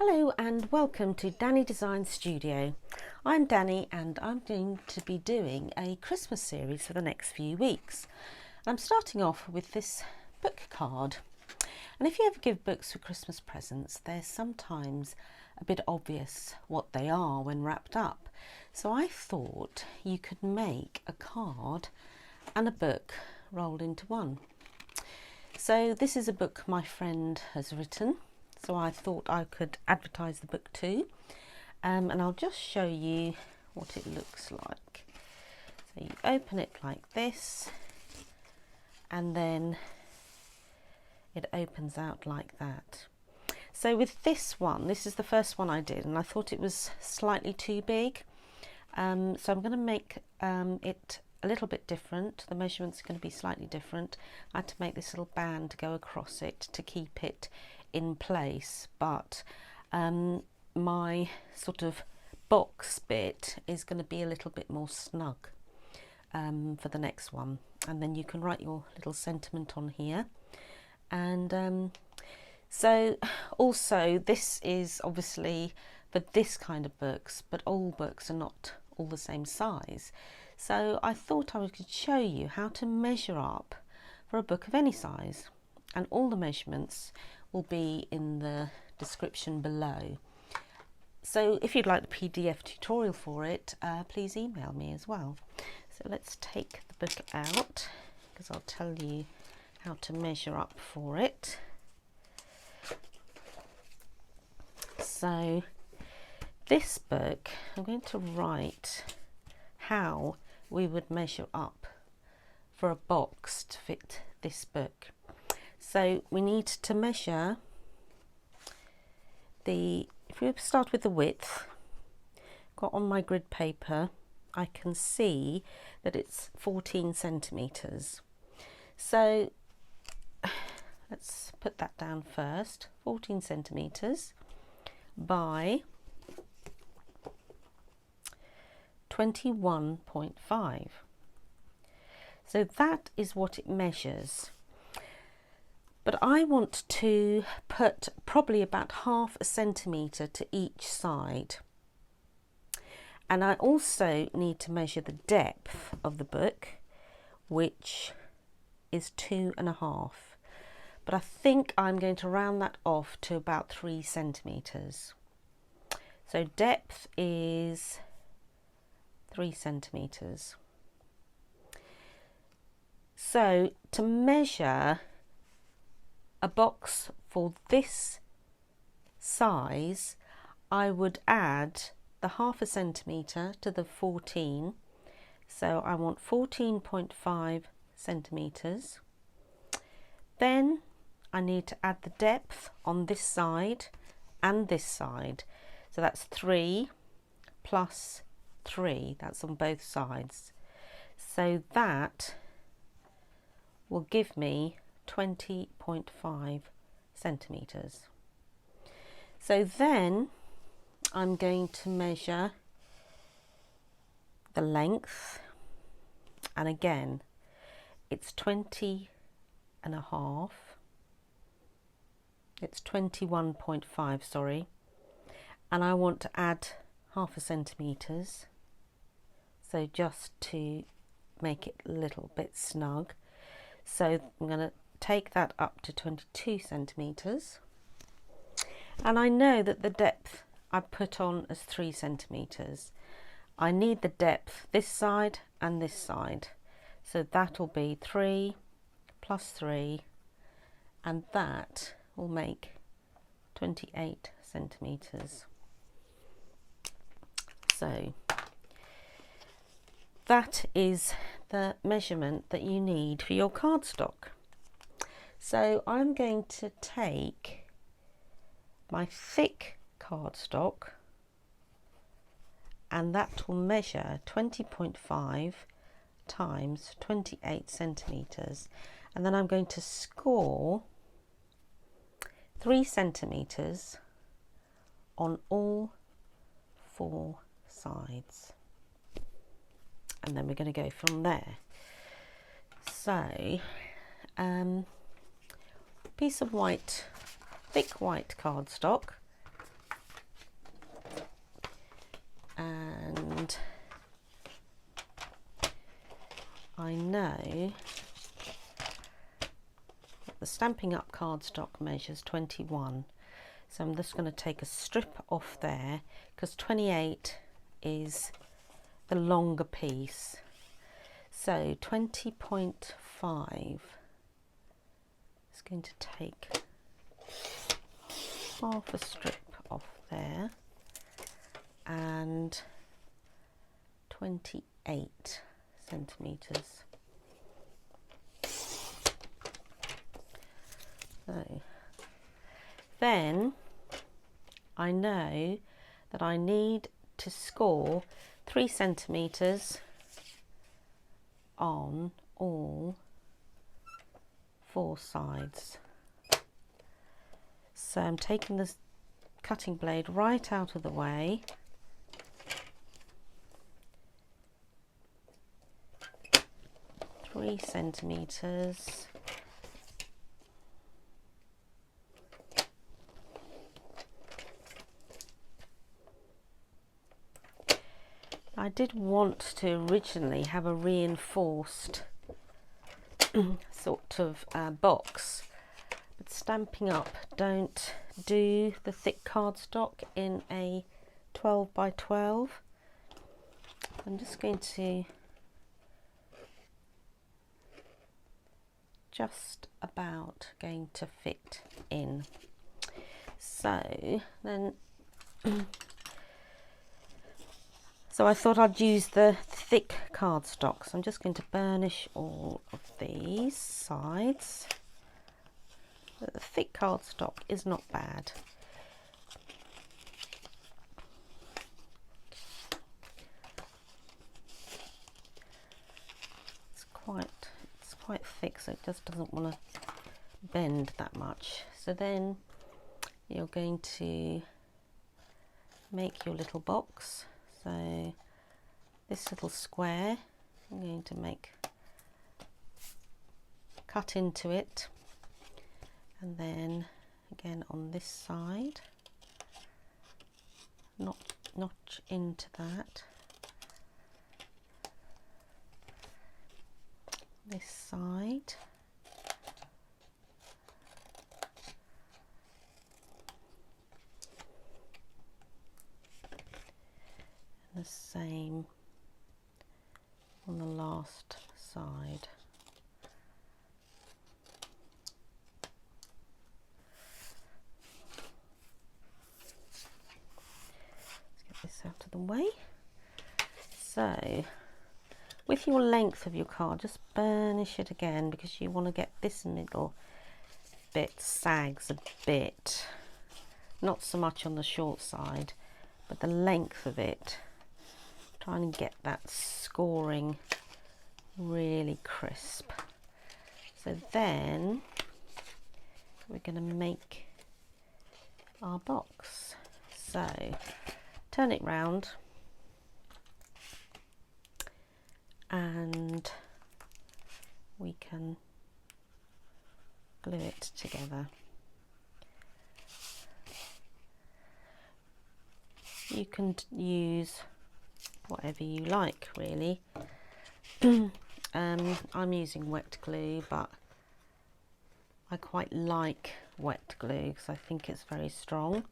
Hello and welcome to Danny Design Studio. I'm Danny and I'm going to be doing a Christmas series for the next few weeks. I'm starting off with this book card. And if you ever give books for Christmas presents, they're sometimes a bit obvious what they are when wrapped up. So I thought you could make a card and a book rolled into one. So this is a book my friend has written. So I thought I could advertise the book too, and I'll just show you what it looks like. So you open it like this and then it opens out like that. So with this one, this is the first one I did and I thought it was slightly too big, so I'm going to make it a little bit different. The measurements are going to be slightly different. I had to make this little band to go across it to keep it in place, but my sort of box bit is going to be a little bit more snug for the next one, and then you can write your little sentiment on here. And so also this is obviously for this kind of books, but all books are not all the same size, so I thought I could show you how to measure up for a book of any size, and all the measurements will be in the description below. So if you'd like the PDF tutorial for it, please email me as well. So let's take the book out because I'll tell you how to measure up for it. So this book, I'm going to write how we would measure up for a box to fit this book. So we need to measure if we start with the width, got on my grid paper, I can see that it's 14 centimetres. So let's put that down first, 14 centimetres by 21.5. So that is what it measures. But I want to put probably about ½ centimetre to each side. And I also need to measure the depth of the book, which is 2.5. But I think I'm going to round that off to about 3 centimetres. So depth is 3 centimetres. So to measure a box for this size, I would add the ½ centimetre to the 14. So I want 14.5 centimetres. Then I need to add the depth on this side and this side. So that's 3 plus 3. That's on both sides. So that will give me 20.5 centimetres. So then I'm going to measure the length, and again it's 20.5, it's 21.5, sorry, and I want to add ½ centimetres, so just to make it a little bit snug. So I'm going to take that up to 22 centimetres, and I know that the depth I put on as 3 centimetres. I need the depth this side and this side, so that will be 3 plus 3, and that will make 28 centimetres. So that is the measurement that you need for your cardstock. So I'm going to take my thick cardstock, and that will measure 20.5 times 28 centimetres, and then I'm going to score 3 centimetres on all 4 sides, and then we're going to go from there. So piece of white, thick white cardstock, I know that the Stampin' Up cardstock measures 21. So I'm just going to take a strip off there because 28 is the longer piece. So 20.5 is going to take half a strip off there and 28 centimetres. So then I know that I need to score 3 centimetres on all 4 sides. So I'm taking this cutting blade right out of the way. Three centimetres. I did want to originally have a reinforced sort of box, but Stampin' Up don't do the thick cardstock in a 12 by 12. I'm just going to just about going to fit in. So then so I thought I'd use the thick cardstock. So I'm just going to burnish all of these sides. But the thick cardstock is not bad. It's quite thick, so it just doesn't want to bend that much. So then you're going to make your little box. So this little square, I'm going to cut into it, and then again on this side, notch into that. This side. The same on the last side. Let's get this out of the way. So with your length of your card, just burnish it again, because you want to get this middle bit sags a bit, not so much on the short side, but the length of it. Trying to get that scoring really crisp. So then we're going to make our box. So turn it round and we can glue it together. You can use whatever you like, really. I'm using wet glue, but I quite like wet glue because I think it's very strong.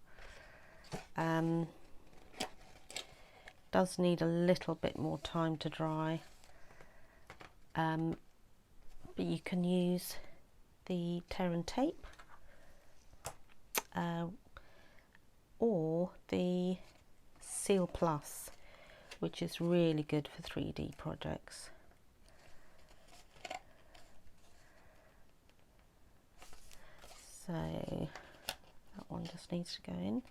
Does need a little bit more time to dry, but you can use the tear and tape or the Seal Plus, which is really good for 3D projects. So that one just needs to go in,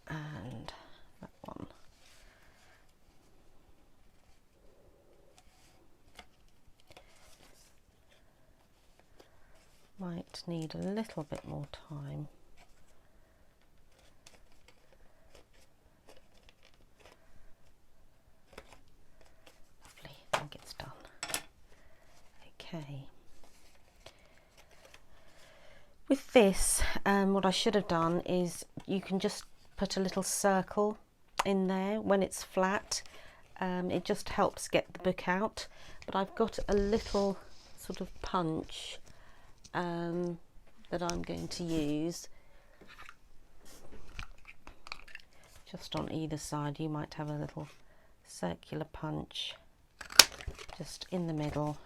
and that one. Might need a little bit more time. Lovely, I think it's done. Okay. With this, what I should have done is you can just put a little circle in there when it's flat, It just helps get the book out, but I've got a little sort of punch that I'm going to use just on either side. You might have a little circular punch just in the middle.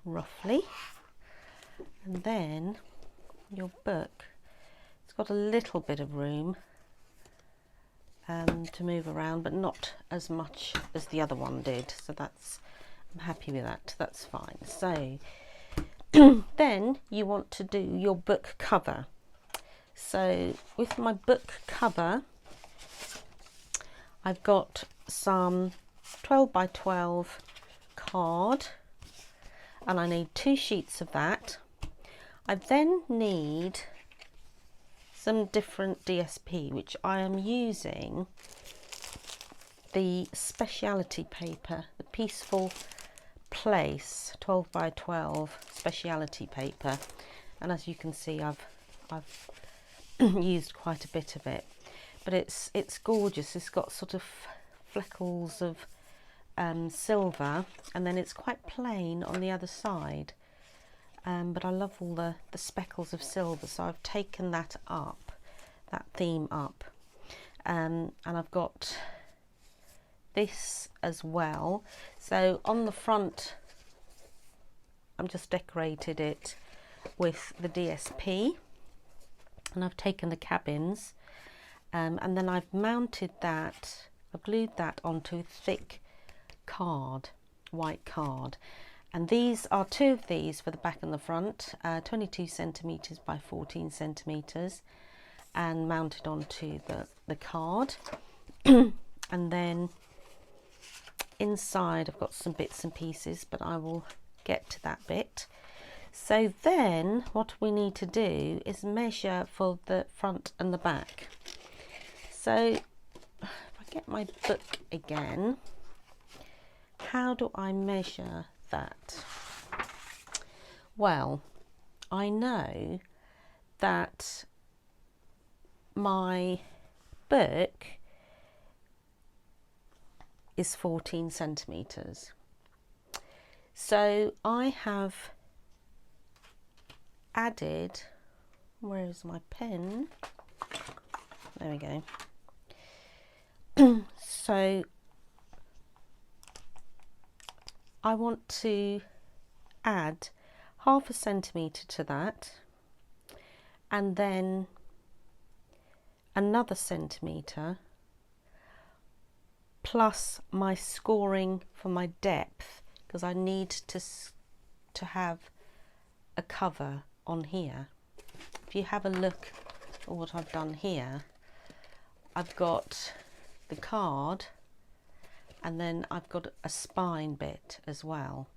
Roughly. And then your book, it's got a little bit of room to move around, but not as much as the other one did, so I'm happy with that. That's fine. So then you want to do your book cover. So with my book cover, I've got some 12 by 12 card, and I need 2 sheets of that. I then need some different DSP, which I am using the speciality paper, the Peaceful Place 12 by 12 speciality paper, and as you can see I've used quite a bit of it, but it's gorgeous. It's got sort of fleckles of silver, and then it's quite plain on the other side, but I love all the speckles of silver, so I've taken that theme up, and I've got this as well. So on the front I've just decorated it with the DSP, and I've taken the cabins, and then I've mounted that, I've glued that onto thick card, white card, and these are 2 of these for the back and the front, 22 centimeters by 14 centimeters, and mounted onto the card. And then inside I've got some bits and pieces, but I will get to that bit. So then what we need to do is measure for the front and the back. So if I get my book again, how do I measure that? Well, I know that my book is 14 centimeters. So I have added, where is my pen? There we go. So I want to add 1/2 centimetre to that, and then another centimetre, plus my scoring for my depth, because I need to have a cover on here. If you have a look at what I've done here, I've got the card, and then I've got a spine bit as well,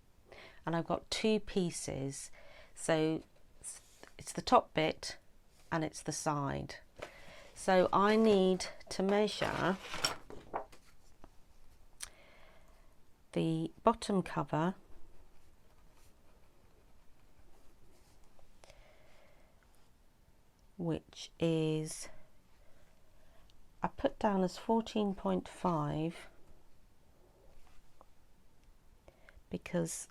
and I've got 2 pieces, so it's the top bit and it's the side. So I need to measure the bottom cover, which is, I put down as 14.5 because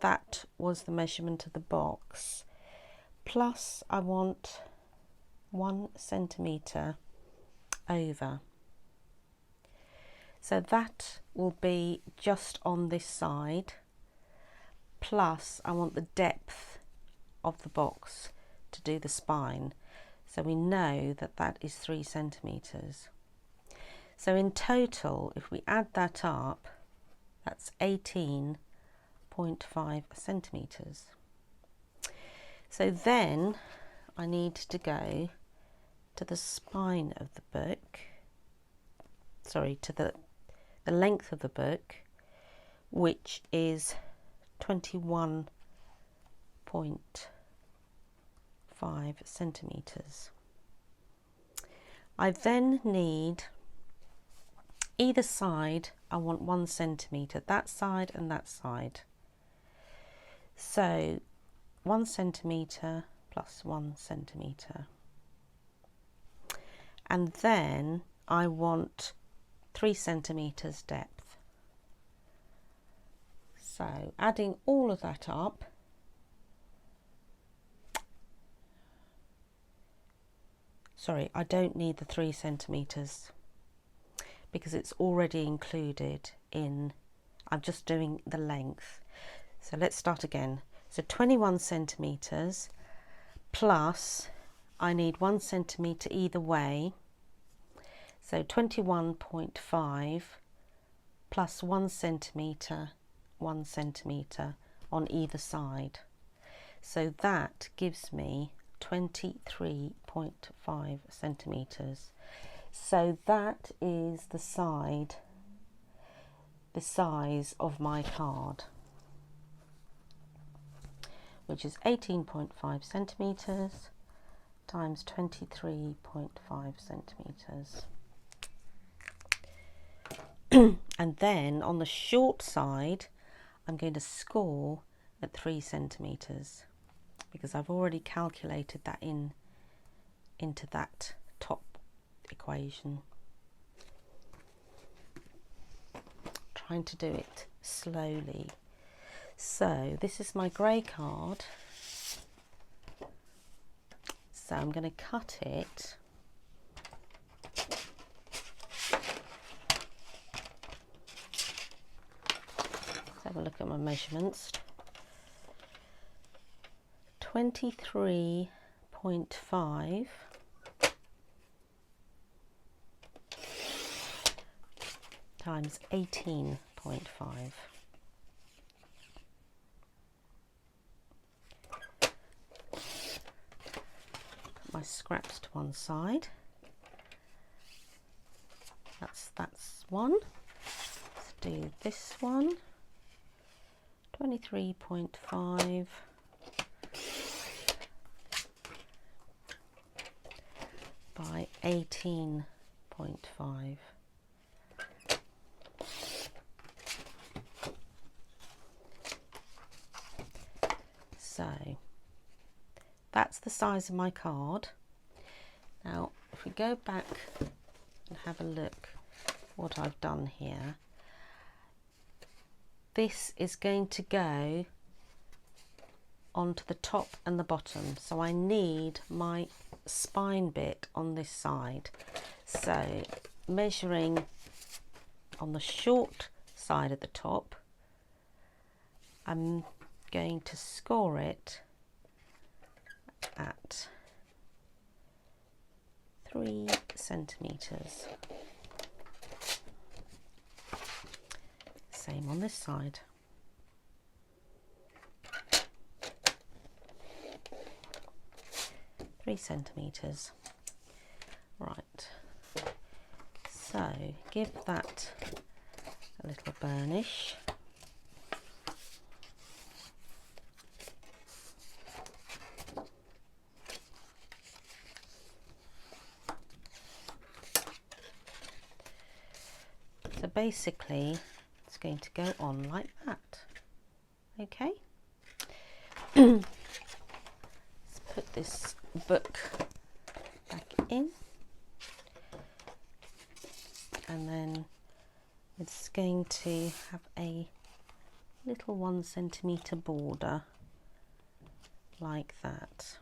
that was the measurement of the box, plus I want 1 centimetre over. So that will be just on this side, plus I want the depth of the box to do the spine. So we know that that is 3 centimetres. So in total, if we add that up, that's 18.5 centimetres. So then I need to go to the spine of the book, sorry, to the length of the book, which is 21.5 centimetres. I then need, either side I want 1 centimetre, that side and that side. So 1 centimetre plus 1 centimetre. and then I want 3 centimetres depth. So adding all of that up, sorry, I don't need the 3 centimetres because it's already included in, I'm just doing the length. So let's start again. So 21 centimetres plus I need 1 centimetre either way, so 21.5 plus 1 centimetre, 1 centimetre on either side. So that gives me 23.5 centimetres. So that is the size of my card, which is 18.5 centimetres times 23.5 centimetres. And then on the short side, I'm going to score at 3 centimetres because I've already calculated that into that top equation. Trying to do it slowly. So this is my grey card. So I'm going to cut it. Let's have a look at my measurements. 23.5 times 18.5. Put my scraps to one side. That's one. Let's do this one. 23.5 by 18.5. So that's the size of my card. Now if we go back and have a look what I've done here, this is going to go onto the top and the bottom, so I need my spine bit on this side. So measuring on the short side at the top, I'm going to score it at 3 centimetres. Same on this side. Three centimetres. Right. So give that a little burnish. So basically it's going to go on like that. Okay. Let's put this book back in, and then it's going to have a little 1 centimetre border like that.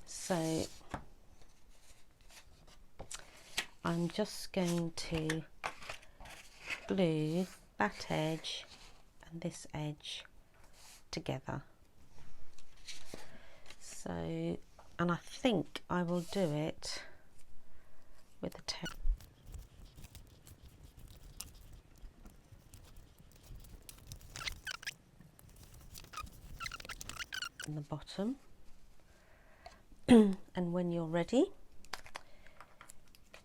So I'm just going to glue that edge and this edge together. So, and I think I will do it with the tape in the bottom. And when you're ready,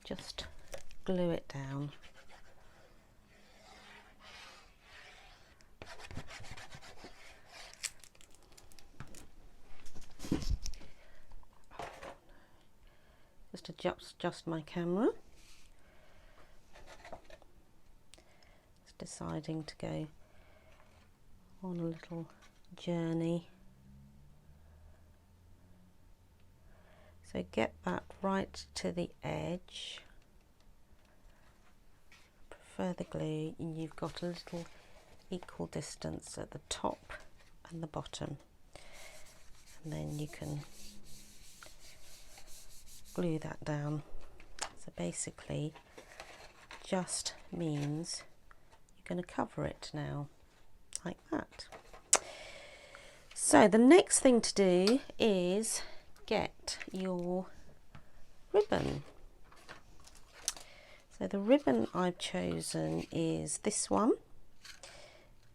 just glue it down. Just adjust my camera. Just deciding to go on a little journey. So So get that right to the edge. Prefer the glue, and you've got a little equal distance at the top and the bottom. And then you can glue that down. So basically just means you're going to cover it now, like that. So the next thing to do is get your ribbon. So the ribbon I've chosen is this one,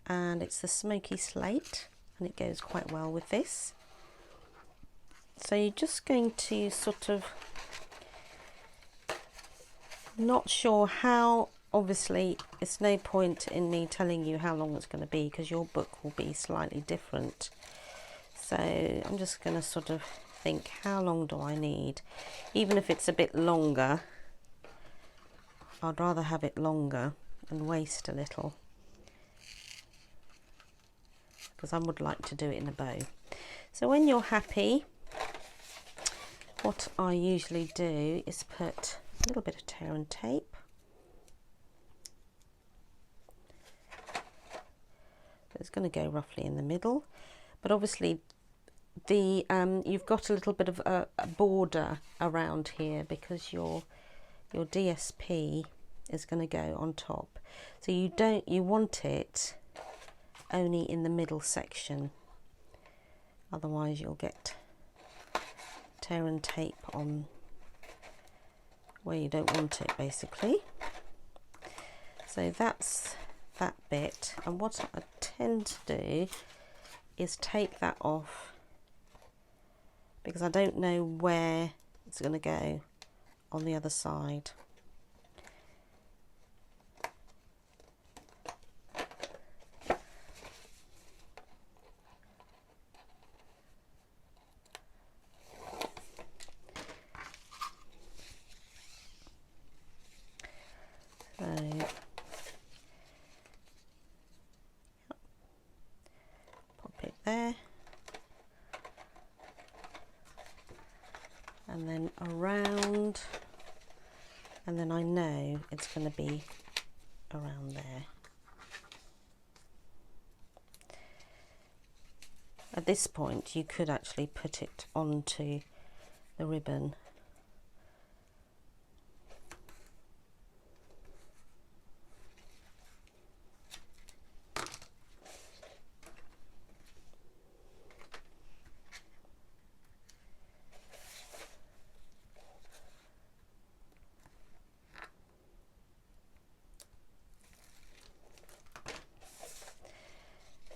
and it's the smoky slate, and it goes quite well with this. So you're just going to sort of, not sure how, obviously it's no point in me telling you how long it's going to be because your book will be slightly different. So I'm just going to sort of think, how long do I need? Even if it's a bit longer, I'd rather have it longer and waste a little, because I would like to do it in a bow. So when you're happy, what I usually do is put a little bit of tear and tape. It's going to go roughly in the middle, but obviously the you've got a little bit of a border around here because your DSP is going to go on top. So you want it only in the middle section, otherwise you'll get tear and tape on where you don't want it, basically. So that's that bit, and what I tend to do is take that off because I don't know where it's going to go on the other side. So pop it there, and then around, and then I know it's going to be around there. At this point you could actually put it onto the ribbon.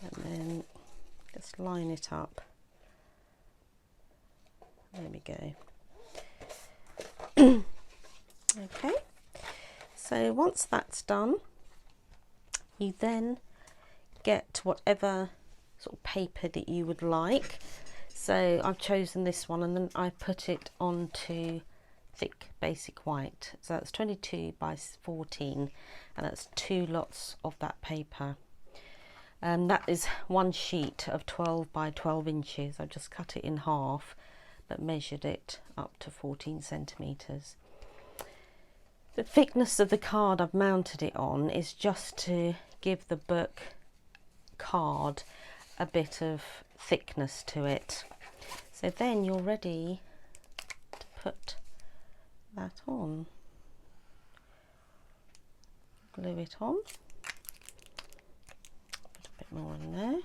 And then just line it up. There we go. Okay, so once that's done, you then get whatever sort of paper that you would like. So I've chosen this one, and then I put it onto thick basic white. So that's 22 by 14, and that's 2 lots of that paper. That is one sheet of 12 by 12 inches. I've just cut it in half, but measured it up to 14 centimetres. The thickness of the card I've mounted it on is just to give the book card a bit of thickness to it. So then you're ready to put that on. Glue it on. Put a bit more in there.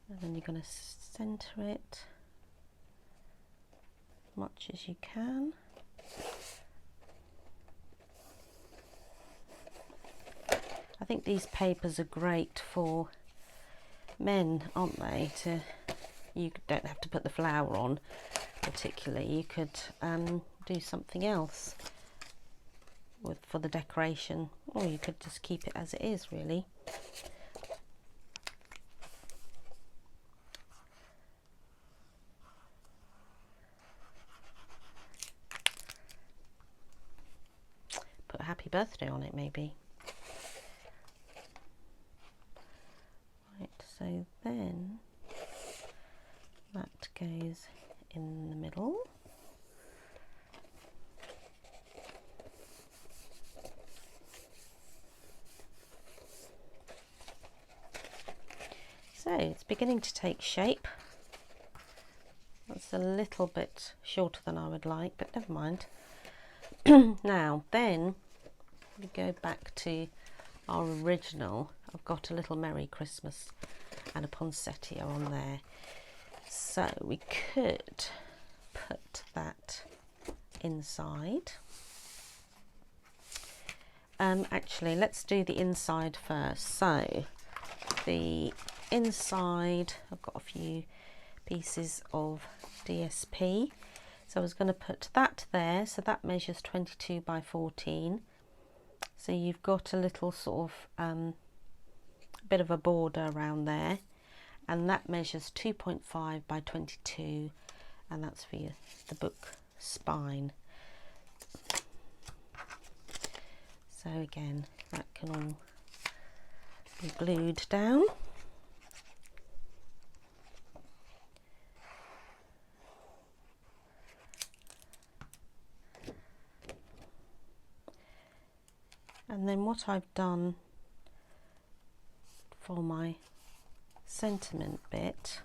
And then you're going to centre it as much as you can. I think these papers are great for men, aren't they? You don't have to put the flower on particularly. You could do something else for the decoration, or you could just keep it as it is, really. Put a happy birthday on it, maybe. Right, so So then that goes in the middle. So it's beginning to take shape. That's a little bit shorter than I would like, but never mind. Now then we go back to our original. I've got a little Merry Christmas and a poinsettia on there. So we could put that inside. Actually, let's do the inside first. So the inside, I've got a few pieces of DSP. So I was going to put that there. So that measures 22 by 14. So you've got a little sort of bit of a border around there. And that measures 2.5 by 22. And that's for the book spine. So again, that can all be glued down. And then what I've done for my sentiment bit,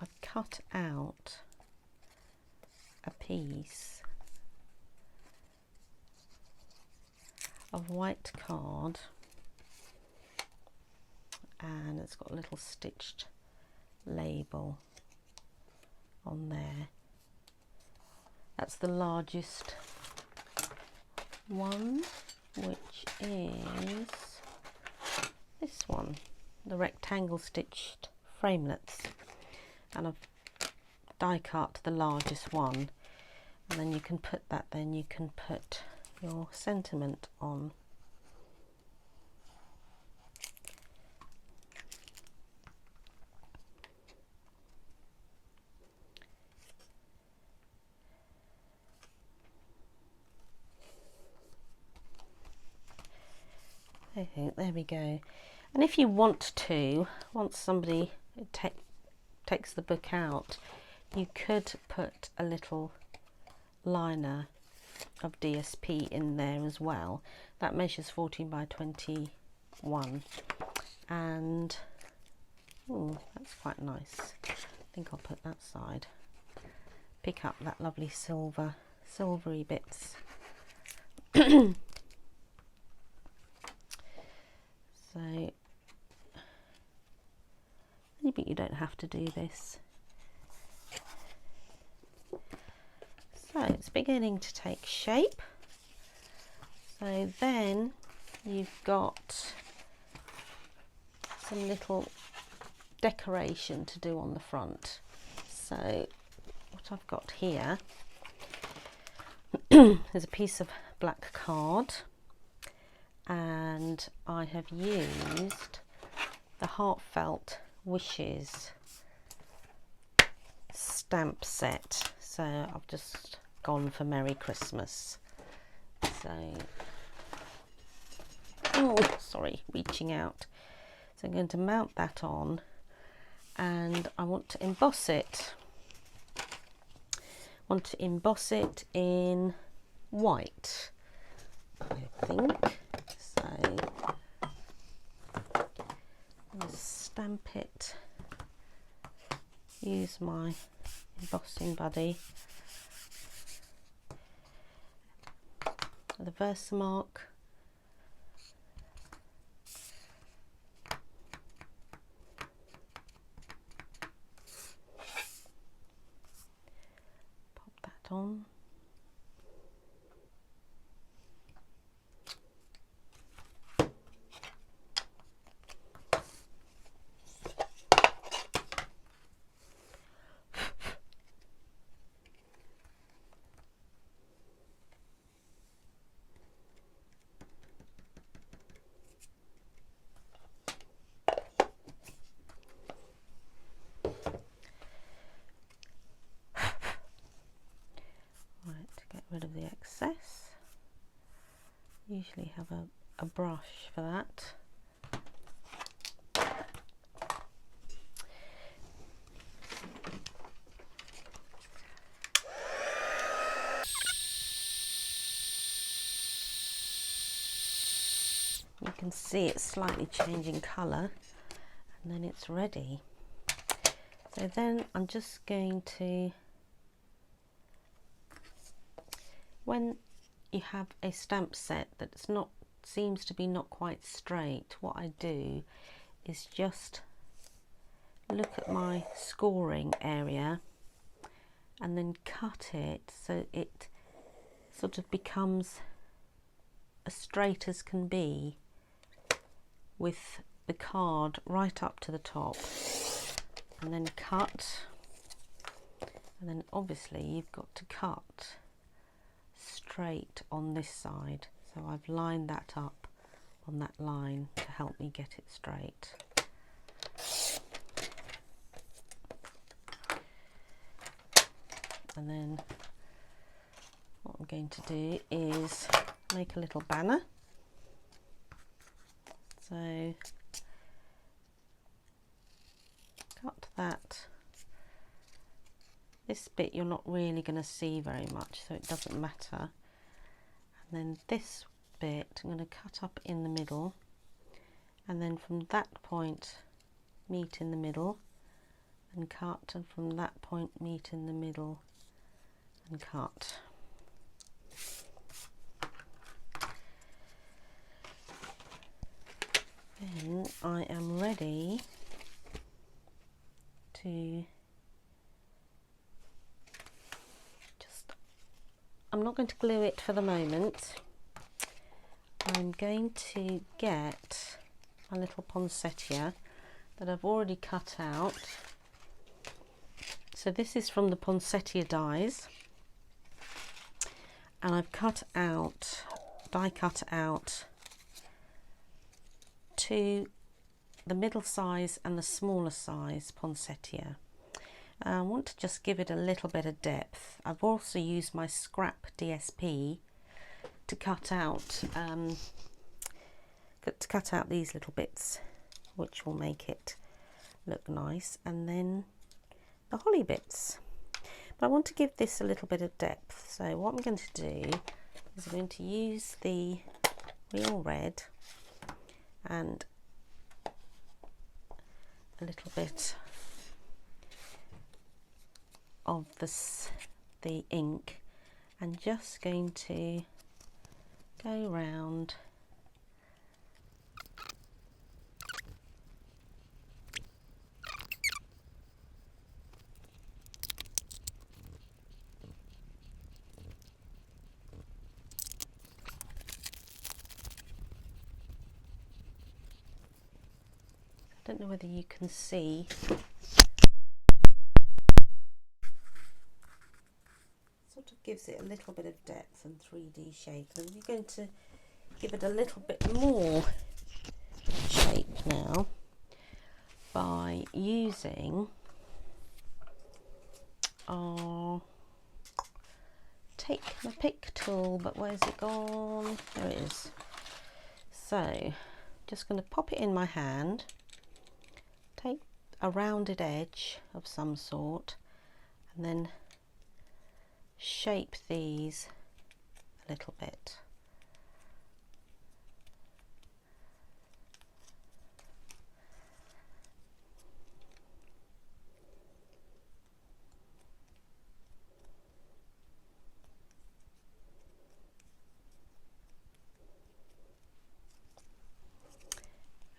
I've cut out a piece of white card, and it's got a little stitched label on there. That's the largest one, which is this one, the rectangle stitched framelets, and I've die cut the largest one, and then you can put that, then you can put your sentiment on. I think there we go. And if you want to, once somebody takes the book out, you could put a little liner of DSP in there as well. That measures 14 by 21, and that's quite nice. I think I'll put that side. Pick up that lovely silvery bits. So maybe you don't have to do this. So it's beginning to take shape. So then you've got some little decoration to do on the front. So what I've got here is a piece of black card, and I have used the Heartfelt Wishes stamp set. So I've just gone for Merry Christmas. So, oh, sorry, reaching out. So I'm going to mount that on, and I want to emboss it. Want to emboss it in white, I think. So I'm going to stamp it, use my embossing buddy, the Versamark. Pop that on. Rid of the excess. Usually have a a brush for that. You can see it's slightly changing colour, and then it's ready. So then I'm just going to, when you have a stamp set that's not, seems to be not quite straight, what I do is just look at my scoring area and then cut it so it sort of becomes as straight as can be, with the card right up to the top, and then cut, and then obviously you've got to cut straight on this side, so I've lined that up on that line to help me get it straight. And then what I'm going to do is make a little banner. So cut that. This bit you're not really going to see very much, so it doesn't matter. And then this bit I'm going to cut up in the middle, and then from that point meet in the middle and cut, and from that point meet in the middle and cut. Then I am ready to I'm not going to glue it for the moment. I'm going to get a little poinsettia that I've already cut out. So this is from the poinsettia dies, and I've die cut out to the middle size and the smaller size poinsettia. I want to just give it a little bit of depth. I've also used my scrap DSP to cut out these little bits, which will make it look nice, and then the holly bits. But I want to give this a little bit of depth, so what I'm going to do is I'm going to use the real red and a little bit of the ink, and just going to go round I don't know whether you can see, sort of gives it a little bit of depth and 3D shape, and we're going to give it a little bit more shape now by using our take my pick tool, but where's it gone? There it is. So just going to pop it in my hand, take a rounded edge of some sort, and then shape these a little bit.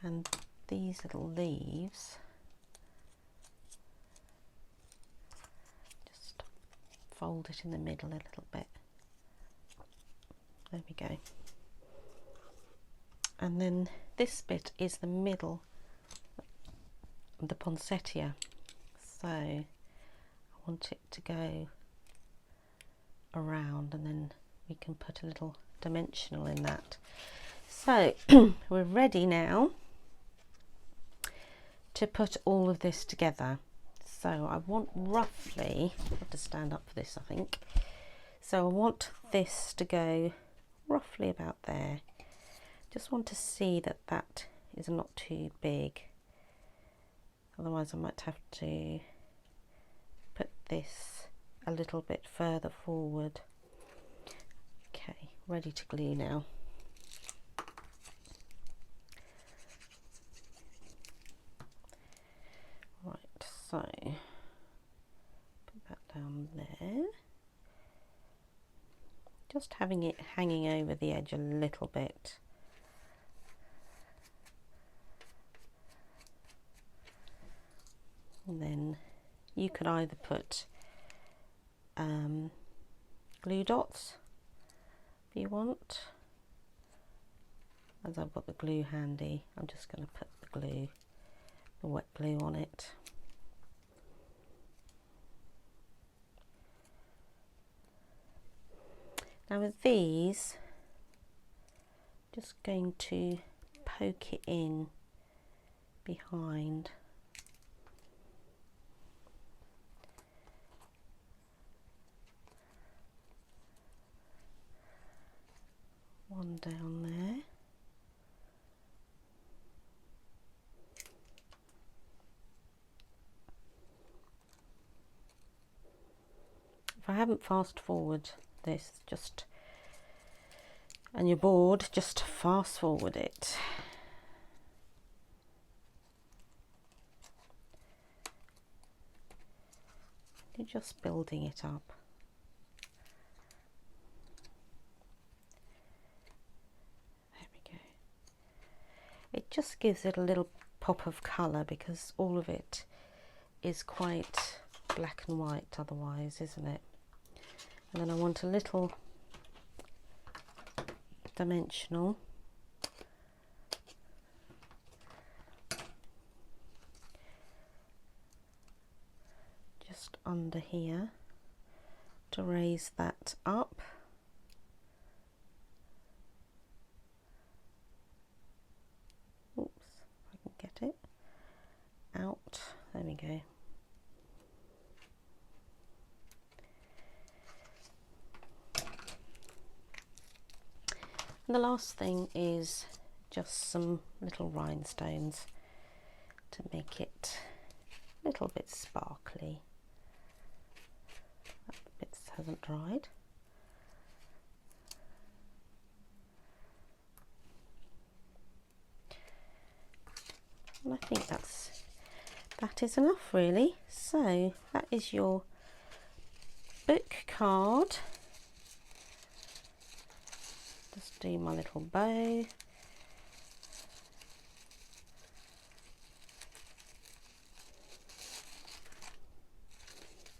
And these little leaves, just fold it in the middle a little bit. There we go. And then this bit is the middle of the poinsettia, so I want it to go around, and then we can put a little dimensional in that. So we're ready now to put all of this together. So I want roughly, I have to stand up for this I think, so I want this to go roughly about there. Just want to see that that is not too big. Otherwise I might have to put this a little bit further forward. Okay, ready to glue now. Right, so put that down there. Just having it hanging over the edge a little bit. And then you could either put glue dots if you want. As I've got the glue handy, I'm just going to put the glue, the wet glue on it. Now with these, just going to poke it in behind. One down there. If I haven't fast forward this, just, and you're bored, just fast forward it. You're just building it up. There we go. It just gives it a little pop of colour because all of it is quite black and white otherwise, isn't it? And then I want a little dimensional. Just under here to raise that up. Oops, if I can get it out. There we go. And the last thing is just some little rhinestones to make it a little bit sparkly. That bit hasn't dried. And I think that is enough really. So that is your book card. Just do my little bow.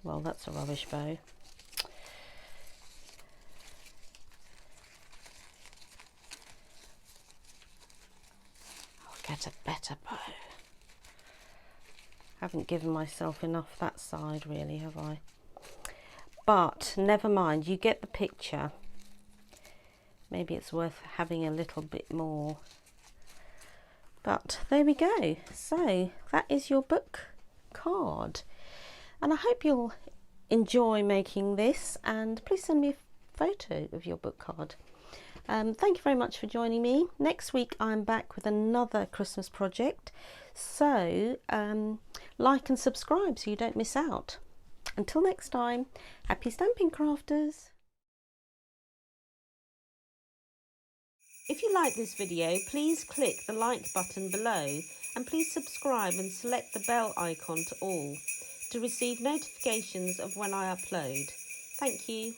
Well, that's a rubbish bow. I'll get a better bow. Haven't given myself enough that side really, have I? But never mind, you get the picture. Maybe it's worth having a little bit more. But there we go. So that is your book card. And I hope you'll enjoy making this, and please send me a photo of your book card. Thank you very much for joining me. Next week I'm back with another Christmas project. So like and subscribe so you don't miss out. Until next time, happy stamping crafters. If you like this video, please click the like button below, and please subscribe and select the bell icon to all to receive notifications of when I upload. Thank you.